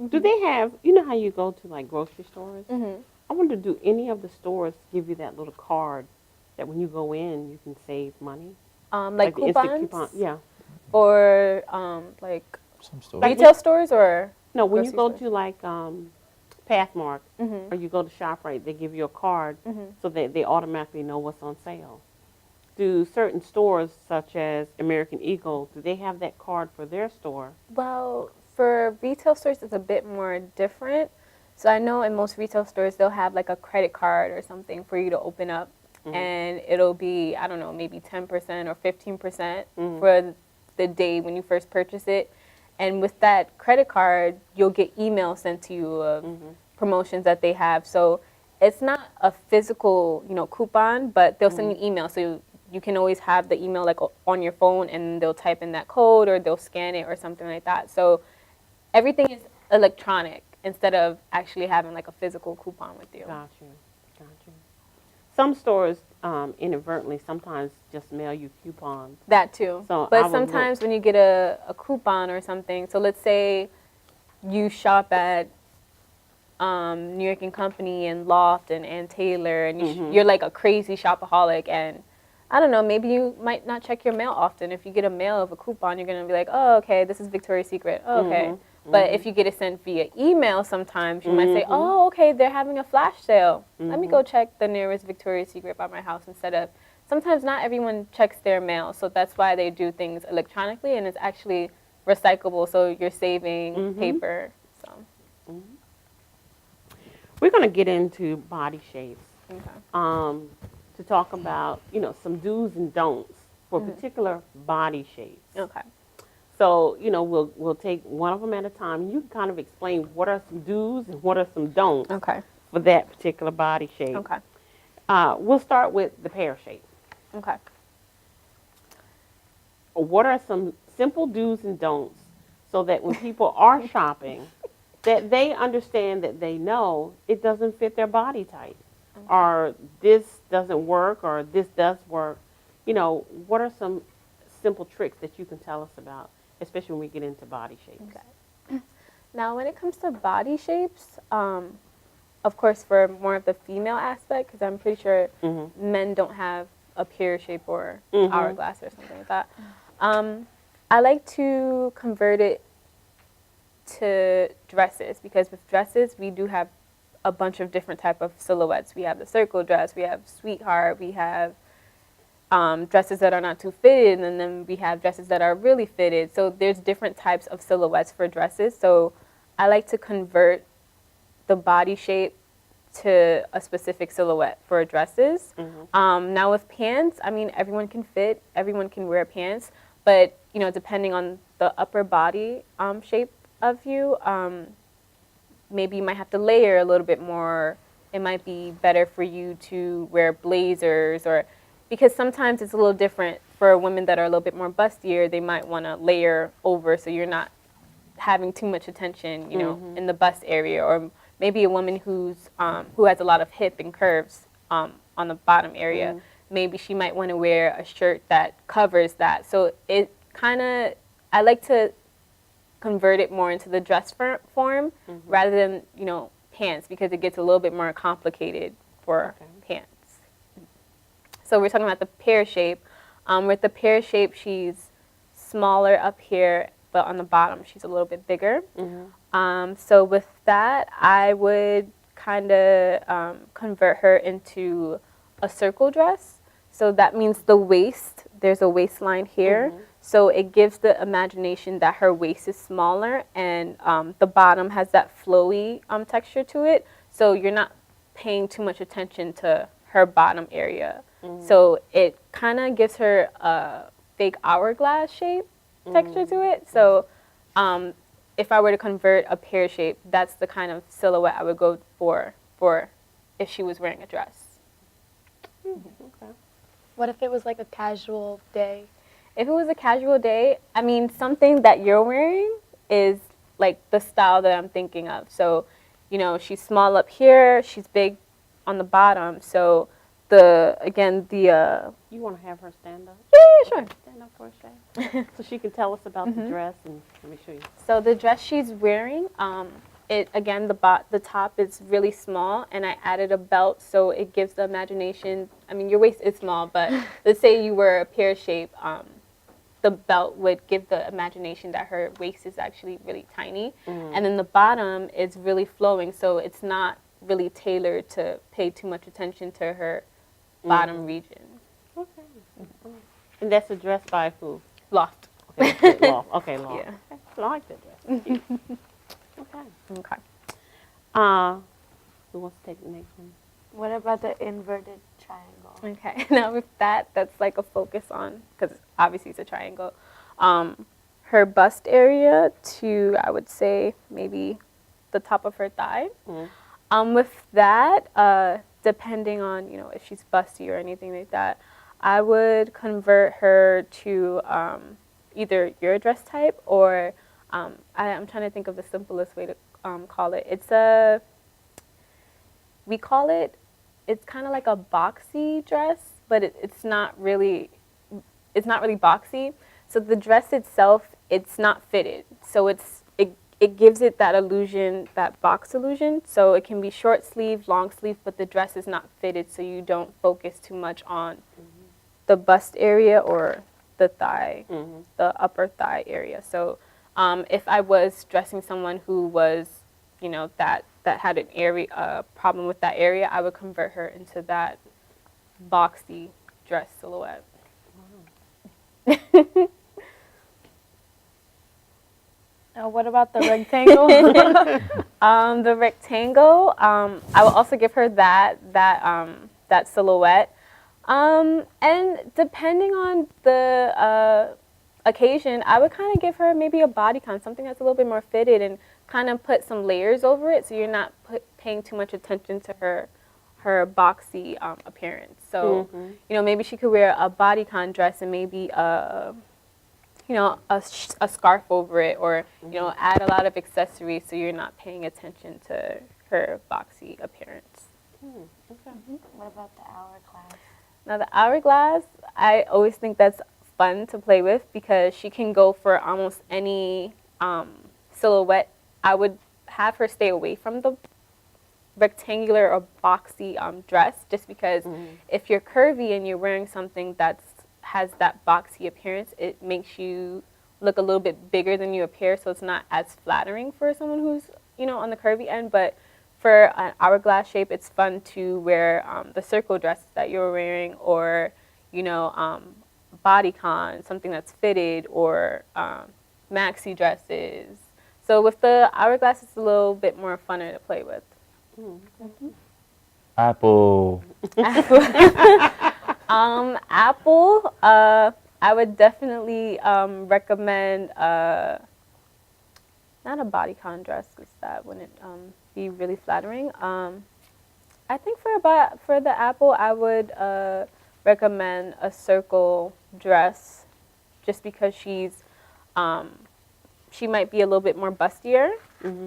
Do they have, you know how you go to like grocery stores?
Mhm.
I wonder, do any of the stores give you that little card that when you go in, you can save money?
Like
the instant
coupons?
coupon, yeah.
Or like
Some stores.
Like
retail stores or?
No, when you
Grocery
go
store.
to like Pathmark
Mhm.
or you go to ShopRite, they give you a card
Mhm.
so that they automatically know what's on sale. Do certain stores such as American Eagle, do they have that card for their store?
Well, for retail stores, it's a bit more different. So I know in most retail stores, they'll have like a credit card or something for you to open up. And it'll be, I don't know, maybe 10% or 15% for the day when you first purchase it. And with that credit card, you'll get emails sent to you of promotions that they have. So it's not a physical, coupon, but they'll send you email. So you can always have the email like on your phone, and they'll type in that code or they'll scan it or something like that. So everything is electronic instead of actually having like a physical coupon with you.
Got you. Some stores inadvertently sometimes just mail you coupons.
That too.
So I
But
would
sometimes when you get a coupon or something, so let's say you shop at New York and Company and Loft and Ann Taylor, and you're like a crazy shopaholic, and I don't know, maybe you might not check your mail often. If you get a mail of a coupon, you're going to be like, oh, okay, this is Victoria's Secret. Oh, okay. But if you get it sent via email sometimes, you might say, oh, okay, they're having a flash sale. Let me go check the nearest Victoria's Secret by my house instead of, sometimes not everyone checks their mail. So that's why they do things electronically, and it's actually recyclable. So you're saving paper. So.
We're going to get into body shapes
Okay.
to talk about, some do's and don'ts for particular body shapes.
Okay.
So, we'll take one of them at a time, and you can kind of explain what are some do's and what are some don'ts
Okay.
for that particular body shape.
Okay.
We'll start with the pear shape.
Okay.
What are some simple do's and don'ts so that when people are shopping, that they understand that they know it doesn't fit their body type, or this doesn't work, or this does work. What are some simple tricks that you can tell us about, especially when we get into body shapes?
Okay. Now, when it comes to body shapes, of course, for more of the female aspect, because I'm pretty sure men don't have a pear shape or hourglass or something like that. I like to convert it to dresses, because with dresses, we do have a bunch of different type of silhouettes. We have the circle dress, we have sweetheart, we have dresses that are not too fitted, and then we have dresses that are really fitted. So there's different types of silhouettes for dresses. So I like to convert the body shape to a specific silhouette for dresses. Now with pants, I mean, everyone can fit, everyone can wear pants, but depending on the upper body shape of you, maybe you might have to layer a little bit more. It might be better for you to wear blazers, or because sometimes it's a little different for women that are a little bit more bustier. They might want to layer over so you're not having too much attention, in the bust area, or maybe a woman who has a lot of hip and curves on the bottom area. Maybe she might want to wear a shirt that covers that. So it kind of, I like to convert it more into the dress form rather than, you know, pants, because it gets a little bit more complicated for pants. So we're talking about the pear shape. With the pear shape, she's smaller up here, but on the bottom she's a little bit bigger. So with that, I would kind of convert her into a circle dress. So that means the waist, there's a waistline here. So it gives the imagination that her waist is smaller, and the bottom has that flowy texture to it. So you're not paying too much attention to her bottom area. So it kind of gives her a fake hourglass shape texture to it. So if I were to convert a pear shape, that's the kind of silhouette I would go for if she was wearing a dress.
What if it was like a casual day?
If it was a casual day, I mean, something that you're wearing is like the style that I'm thinking of. So, you know, she's small up here, she's big on the bottom. So
You want to have her stand up?
Yeah, sure.
Stand up for a second, so she can tell us about the dress, and let me show you.
So the dress she's wearing, the top is really small, and I added a belt, so it gives the imagination. I mean, your waist is small, but let's say you were a pear shape, the belt would give the imagination that her waist is actually really tiny, and then the bottom is really flowing, so it's not really tailored to pay too much attention to her bottom region.
Okay. And that's a dress by who?
Loft.
Okay, Loft. Okay, Loft.
Yeah.
Okay. I like that dress. Cute. Okay.
Okay.
Who wants to take the next one?
What about the inverted triangle?
Okay. Now with that, that's like a focus on, because obviously it's a triangle. Her bust area to, I would say, maybe the top of her thigh. With that, depending on, you know, if she's busty or anything like that, I would convert her to either your dress type or I'm trying to think of the simplest way to call it. It's kind of like a boxy dress, but it's not really boxy. So the dress itself, it's not fitted. So it gives it that illusion, that box illusion. So it can be short sleeve, long sleeve, but the dress is not fitted, so you don't focus too much on the bust area or the thigh, the upper thigh area. So if I was dressing someone who was, you know, that had an area problem with that area, I would convert her into that boxy dress silhouette.
What about the rectangle?
The rectangle, I will also give her that silhouette. And depending on the occasion, I would kind of give her maybe a bodycon, something that's a little bit more fitted, and kind of put some layers over it, so you're not paying too much attention to her boxy appearance. So, you know, maybe she could wear a bodycon dress and maybe a scarf over it, or, you know, add a lot of accessories so you're not paying attention to her boxy appearance.
What about the hourglass?
Now the hourglass, I always think that's fun to play with because she can go for almost any silhouette. I would have her stay away from the rectangular or boxy dress, just because if you're curvy and you're wearing something that has that boxy appearance, it makes you look a little bit bigger than you appear, so it's not as flattering for someone who's, you know, on the curvy end. But for an hourglass shape, it's fun to wear the circle dress that you're wearing, or, you know, bodycon, something that's fitted, or maxi dresses. So with the hourglass, it's a little bit more funner to play with.
Apple.
Apple, I would definitely recommend not a bodycon dress, because that wouldn't be really flattering. I think for the Apple, I would recommend a circle dress, just because she's she might be a little bit more bustier.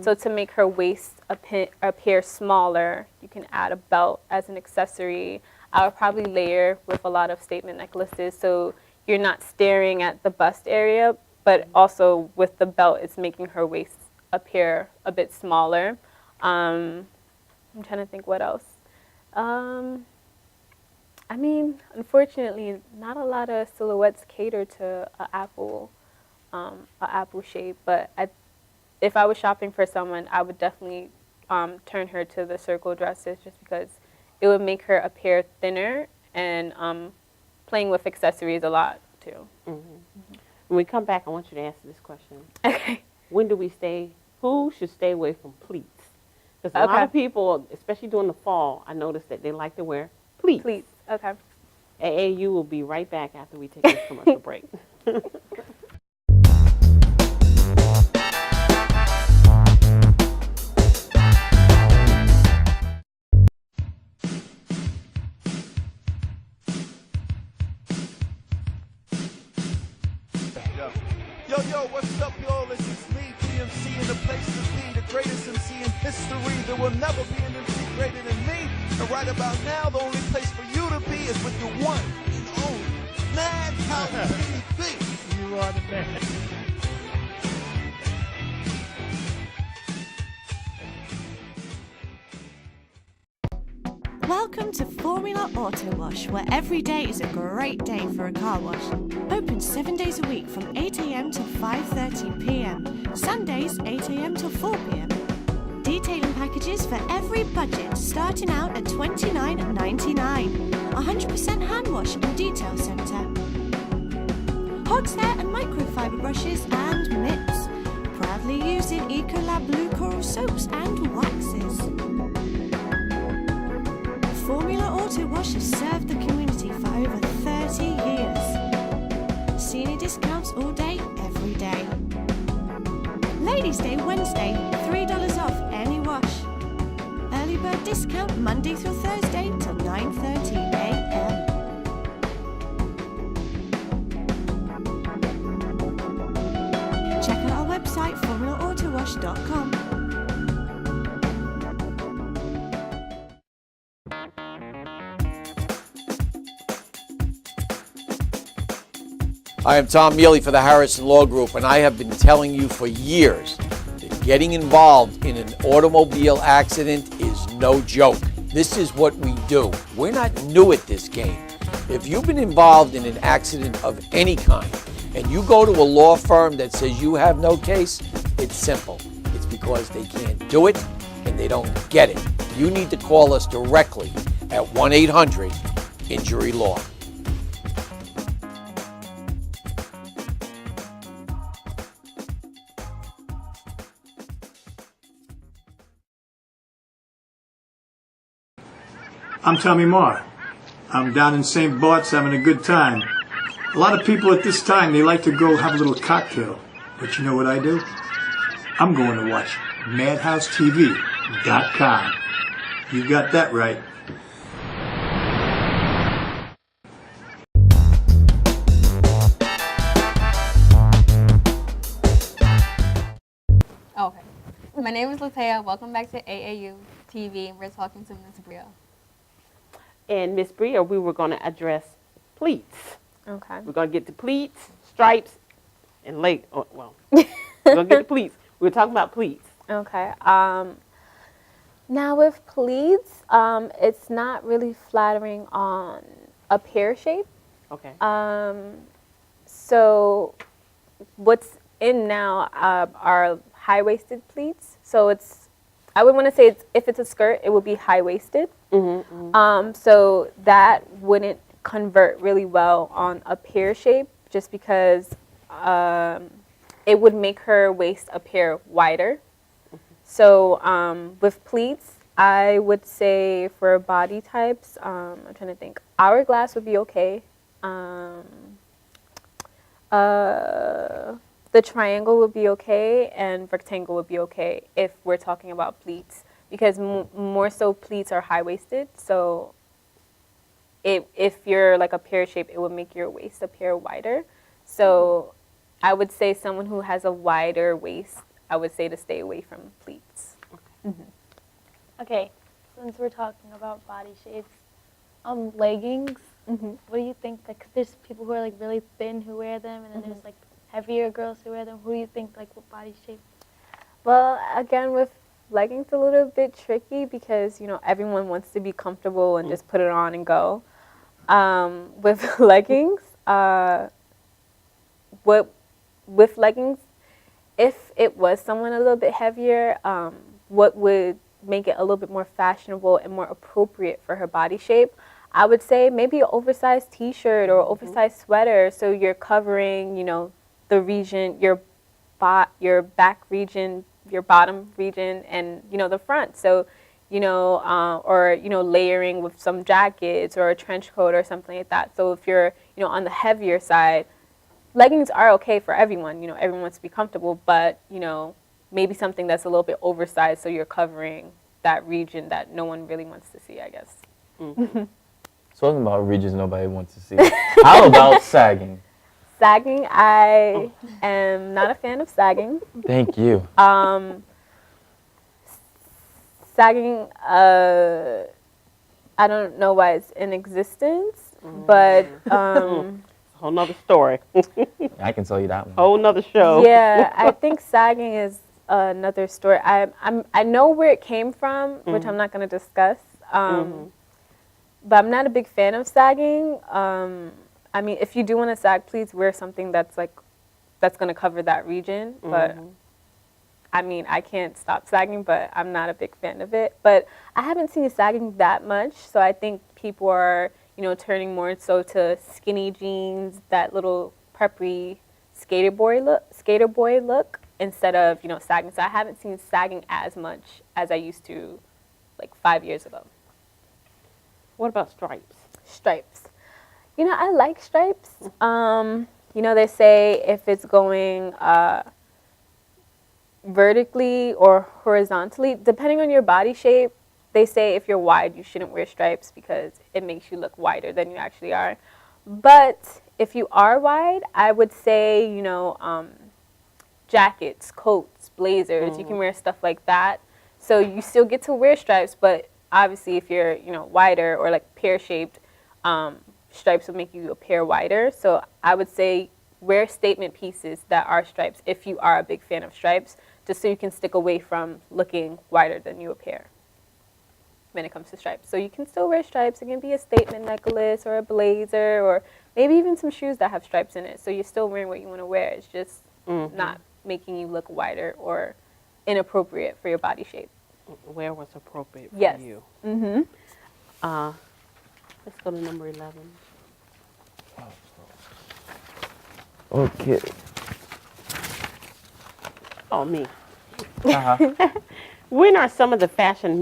So to make her waist appear smaller, you can add a belt as an accessory. I would probably layer with a lot of statement necklaces, so you're not staring at the bust area, but also with the belt, it's making her waist appear a bit smaller. I'm trying to think what else. I mean, unfortunately, not a lot of silhouettes cater to an apple shape, but if I was shopping for someone, I would definitely turn her to the circle dresses just because it would make her appear thinner and playing with accessories a lot too.
When we come back, I want you to answer this question.
Okay.
Who should stay away from pleats? Because a lot of people, especially during the fall, I noticed that they like to wear pleats.
Pleats. Okay.
AAU will be right back after we take this commercial break.
Yo, what's up, y'all? This is me, DMC, in the place to be, the greatest MC in history. There will never be an MC greater than me. And right about now, the only place for you to be is with the one and only Madhousetv.
You are the man.
Welcome to Formula Auto Wash, where every day is a great day for a car wash. Open 7 days a week from 8 a.m. till 5:30 p.m. Sundays 8 a.m. till 4 p.m. Detailing packages for every budget, starting out at $29.99. 100% hand wash and detail centre. Hog's hair and microfiber brushes and mitts. Proudly using Ecolab Blue Coral soaps and waxes. Formula Auto Wash has served the community for over 30 years. Senior discounts all day, every day. Ladies' Day Wednesday, $3 off any wash. Early bird discount Monday through Thursday till 9:30 a.m. Check out our website, formulaautowash.com.
I am Tom Mealy for the Harrison Law Group, and I have been telling you for years that getting involved in an automobile accident is no joke. This is what we do. We're not new at this game. If you've been involved in an accident of any kind, and you go to a law firm that says you have no case, it's simple. It's because they can't do it and they don't get it. You need to call us directly at 1-800-INJURY-LAW.
I'm Tommy Marr. I'm down in St. Bart's having a good time. A lot of people at this time, they like to go have a little cocktail. But you know what I do? I'm going to watch MadhouseTV.com. You got that right.
Okay. My name is Latea. Welcome back to AAU TV, and we're talking to Ms. Bria.
And Miss Bria, we were going to address pleats.
Okay.
We're going to get to pleats, stripes, and we're going to get to pleats. We were talking about pleats.
Okay. Now with pleats, it's not really flattering on a pear shape.
Okay.
So what's in now are high-waisted pleats. So I would want to say if it's a skirt, it would be high-waisted. So that wouldn't convert really well on a pear shape just because it would make her waist appear wider. So with pleats, I would say for body types, I'm trying to think, hourglass would be okay. The triangle would be okay, and rectangle would be okay if we're talking about pleats, because more so pleats are high-waisted. So if you're like a pear shape, it would make your waist appear wider. So I would say someone who has a wider waist, I would say to stay away from pleats.
Okay, since we're talking about body shapes, leggings. What do you think? Like, 'cause there's people who are like really thin who wear them, and then there's like heavier girls who wear them. Who do you think, like, what body shape?
Well, again, with leggings, a little bit tricky because, you know, everyone wants to be comfortable and just put it on and go. With leggings, with leggings, if it was someone a little bit heavier, what would make it a little bit more fashionable and more appropriate for her body shape, I would say maybe an oversized t-shirt or oversized sweater, so you're covering, you know, the region, your back region, your bottom region, and, you know, the front. So, you know, or, you know, layering with some jackets or a trench coat or something like that. So if you're, you know, on the heavier side, leggings are okay for everyone. You know, everyone wants to be comfortable, but, you know, maybe something that's a little bit oversized so you're covering that region that no one really wants to see, I guess.
Talking about regions nobody wants to see. How about sagging?
Sagging, I am not a fan of sagging.
Thank you.
Sagging, I don't know why it's in existence, but
whole nother story.
I can tell you that one.
Whole nother show.
Yeah, I think sagging is another story. I know where it came from, which I'm not going to discuss. But I'm not a big fan of sagging. I mean, if you do want to sag, please wear something that's going to cover that region. But I mean, I can't stop sagging, but I'm not a big fan of it. But I haven't seen sagging that much, so I think people are, you know, turning more so to skinny jeans, that little preppy skater boy look, instead of, you know, sagging. So I haven't seen sagging as much as I used to, like 5 years ago.
What about stripes?
Stripes. You know, I like stripes. You know, they say if it's going vertically or horizontally, depending on your body shape, they say if you're wide, you shouldn't wear stripes because it makes you look wider than you actually are. But if you are wide, I would say, you know, jackets, coats, blazers, you can wear stuff like that. So you still get to wear stripes, but obviously if you're, you know, wider or like pear-shaped, stripes will make you appear wider. So I would say wear statement pieces that are stripes if you are a big fan of stripes, just so you can stick away from looking wider than you appear when it comes to stripes. So you can still wear stripes. It can be a statement necklace or a blazer or maybe even some shoes that have stripes in it. So you're still wearing what you want to wear. It's just not making you look wider or inappropriate for your body shape.
Wear what's appropriate for you. Let's go to number 11.
Okay.
Oh, me. What are some of the fashion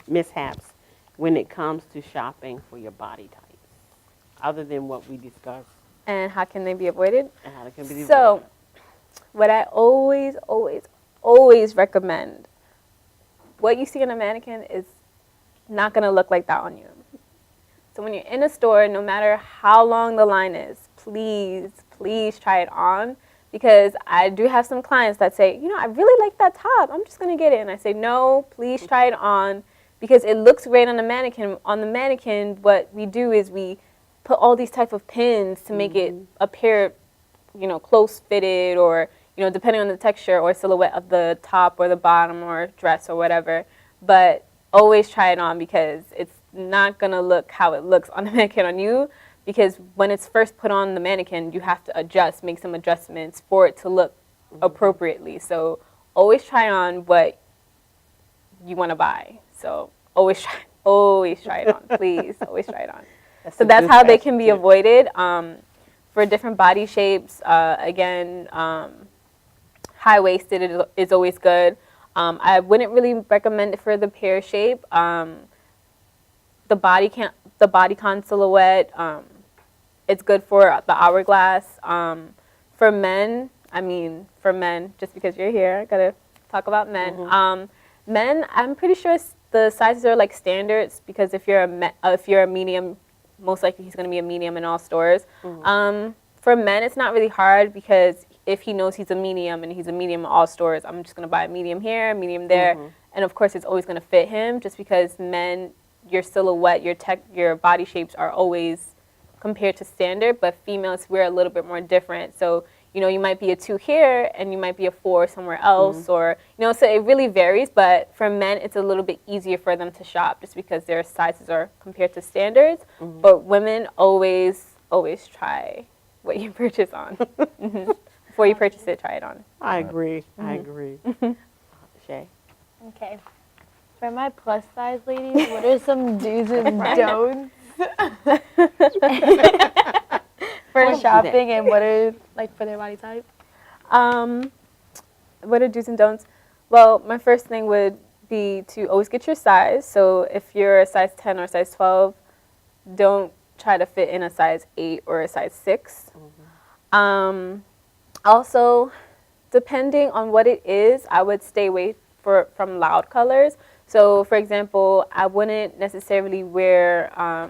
mishaps when it comes to shopping for your body type, other than what we discussed?
And how can they be avoided?
And how they can be avoided.
So, what I always recommend, what you see on a mannequin is not going to look like that on you. So when you're in a store, no matter how long the line is, please try it on. Because I do have some clients that say, you know, I really like that top. I'm just going to get it. And I say, no, please try it on. Because it looks great on the mannequin. On the mannequin, what we do is we put all these type of pins to make it appear, you know, close-fitted or, you know, depending on the texture or silhouette of the top or the bottom or dress or whatever. But always try it on because it's not going to look how it looks on the mannequin on you. Because when it's first put on the mannequin, you have to adjust, make some adjustments for it to look appropriately. So always try on what you want to buy. So always try it on, please. Always try it on. So that's how they can be avoided. For different body shapes, again, high-waisted is always good. I wouldn't really recommend it for the pear shape. The bodycon silhouette, it's good for the hourglass. For men, just because you're here, I gotta talk about men. Men, I'm pretty sure the sizes are like standards because if you're a medium, most likely he's gonna be a medium in all stores. For men, it's not really hard because if he knows he's a medium and he's a medium in all stores, I'm just going to buy a medium here, medium there. And of course, it's always going to fit him just because men, your silhouette, your body shapes are always compared to standard, but females, we're a little bit more different. So, you know, you might be a 2 here and you might be a 4 somewhere else, or, you know, so it really varies. But for men, it's a little bit easier for them to shop just because their sizes are compared to standards. But women always try what you purchase on. Before you purchase it, try it on.
I agree. I agree. Shay?
Okay. For my plus size ladies, what are some do's and don'ts for shopping, and what are like for their body type?
What are do's and don'ts? Well, my first thing would be to always get your size. So if you're a size 10 or size 12, don't try to fit in a size 8 or a size 6. Also, depending on what it is, I would stay away from loud colors. So, for example, I wouldn't necessarily wear, I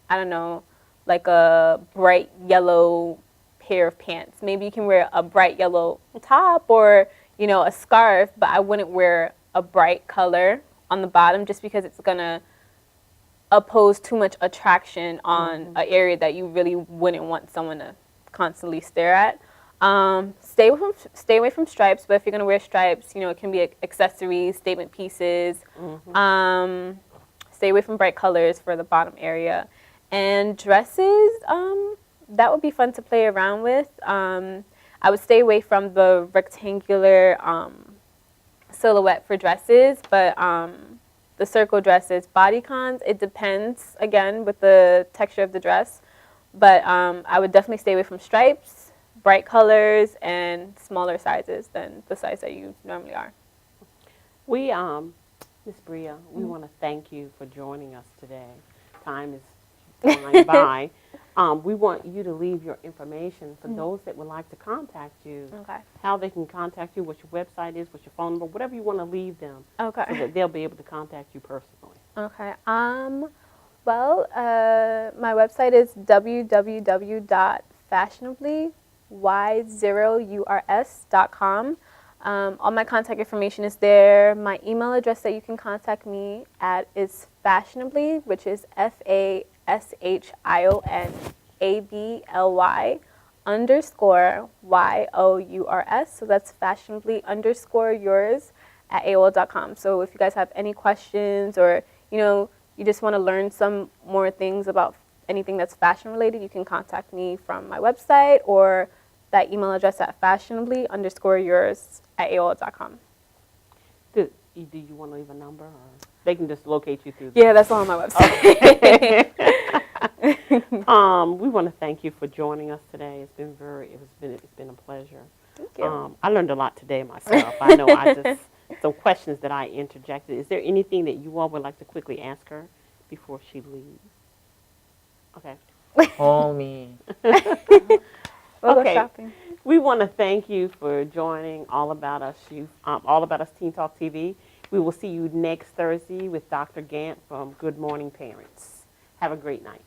don't know, like a bright yellow pair of pants. Maybe you can wear a bright yellow top or, you know, a scarf, but I wouldn't wear a bright color on the bottom just because it's going to oppose too much attraction on an area that you really wouldn't want someone to constantly stare at. Stay away from stripes, but if you're going to wear stripes, you know, it can be accessories, statement pieces. Stay away from bright colors for the bottom area. And dresses, that would be fun to play around with. I would stay away from the rectangular silhouette for dresses, but the circle dresses, bodycons, it depends, again, with the texture of the dress. But I would definitely stay away from stripes, bright colors, and smaller sizes than the size that you normally are.
We, Ms. Bria, we want to thank you for joining us today. Time is flying by. We want you to leave your information for those that would like to contact you.
Okay.
How they can contact you, what your website is, what your phone number, whatever you want to leave them.
Okay.
So that they'll be able to contact you personally.
Okay. Well, my website is www.fashionably.com. All my contact information is there. My email address that you can contact me at is fashionably, which is FASHIONABLY_YOURS. So that's fashionably_yours@AOL.com. So if you guys have any questions or, you know, you just want to learn some more things about anything that's fashion related, you can contact me from my website or that email address at fashionably_yours@AOL.com.
Do you want to leave a number, or they can just locate you through?
Yeah, that's on my website.
Okay. We want to thank you for joining us today. It's been a pleasure.
Thank you.
I learned a lot today myself. I know some questions that I interjected. Is there anything that you all would like to quickly ask her before she leaves? Okay.
Call me.
We'll go shopping.
We want to thank you for joining All About Us Teen Talk TV. We will see you next Thursday with Dr. Gant from Good Morning Parents. Have a great night.